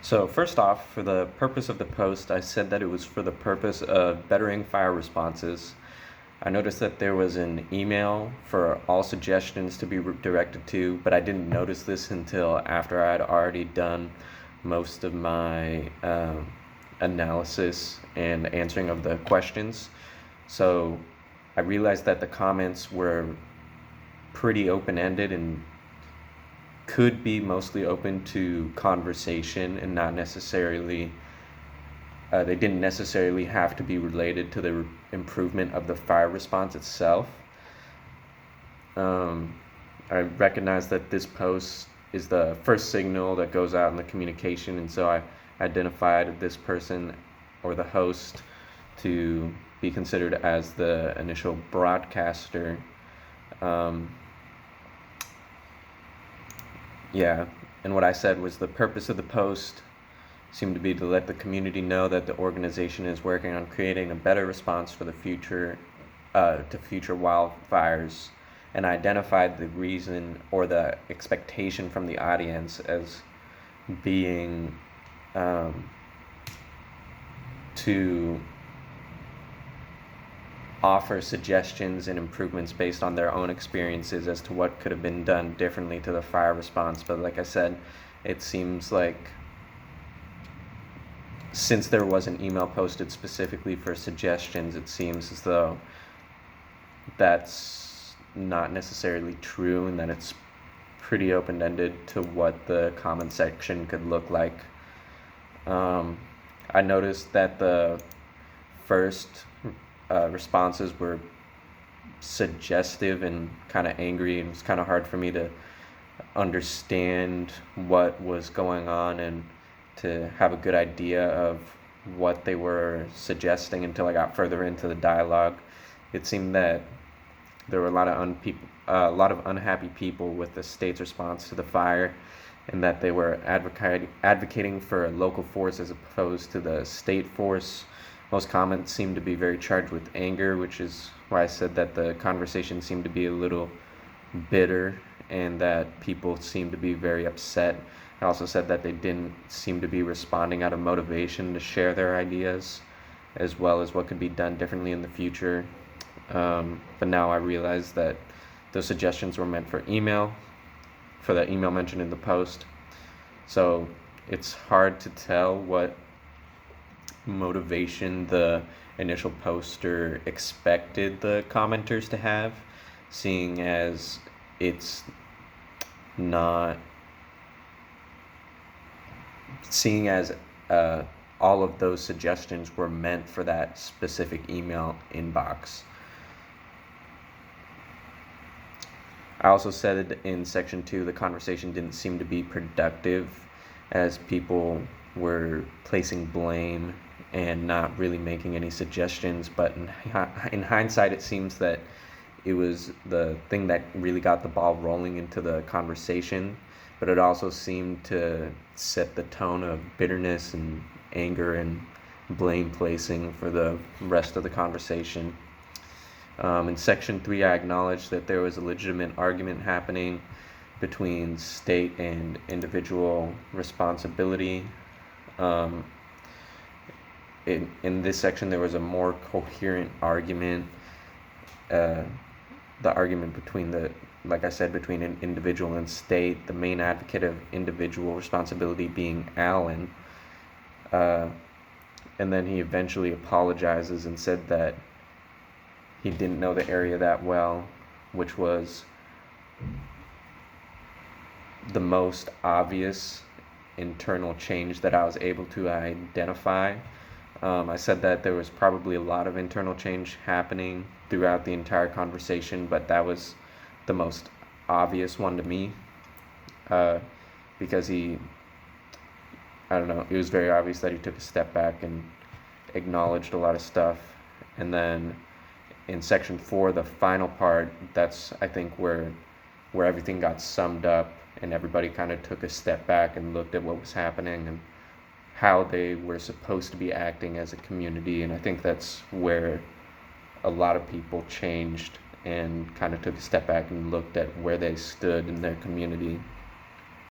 So first off, for the purpose of the post, I said that it was for the purpose of bettering fire responses. I noticed that there was an email for all suggestions to be directed to, but I didn't notice this until after I had already done most of my analysis and answering of the questions. So I realized that the comments were pretty open-ended and could be mostly open to conversation and not necessarily they didn't necessarily have to be related to the improvement of the fire response itself. I recognize that this post is the first signal that goes out in the communication, and so I identified this person or the host to be considered as the initial broadcaster. And what I said was the purpose of the post seemed to be to let the community know that the organization is working on creating a better response for the future, to future wildfires, and identified the reason or the expectation from the audience as being to offer suggestions and improvements based on their own experiences as to what could have been done differently to the fire response. But like I said, it seems like since there was an email posted specifically for suggestions, it seems as though that's not necessarily true and that it's pretty open-ended to what the comment section could look like. I noticed that the first responses were suggestive and kind of angry, and it was kind of hard for me to understand what was going on and to have a good idea of what they were suggesting until I got further into the dialogue. It seemed that there were a lot of unhappy people with the state's response to the fire, and that they were advocating for a local force as opposed to the state force. Most comments seemed to be very charged with anger, which is why I said that the conversation seemed to be a little bitter and that people seemed to be very upset. I also said that they didn't seem to be responding out of motivation to share their ideas, as well as what could be done differently in the future. But now I realize that those suggestions were meant for the email mentioned in the post. So it's hard to tell what motivation the initial poster expected the commenters to have, seeing as all of those suggestions were meant for that specific email inbox. I also said in section 2 the conversation didn't seem to be productive, as people were placing blame and not really making any suggestions. But in hindsight, it seems that it was the thing that really got the ball rolling into the conversation, but it also seemed to set the tone of bitterness and anger and blame placing for the rest of the conversation. In section 3, I acknowledged that there was a legitimate argument happening between state and individual responsibility. In this section, there was a more coherent argument. The argument between between an individual and state, the main advocate of individual responsibility being Alan. And then he eventually apologizes and said that he didn't know the area that well, which was the most obvious internal change that I was able to identify. I said that there was probably a lot of internal change happening throughout the entire conversation, but that was the most obvious one to me, because it was very obvious that he took a step back and acknowledged a lot of stuff. And then in section 4, the final part, that's I think where everything got summed up and everybody kind of took a step back and looked at what was happening and how they were supposed to be acting as a community. And I think that's where a lot of people changed and kind of took a step back and looked at where they stood in their community.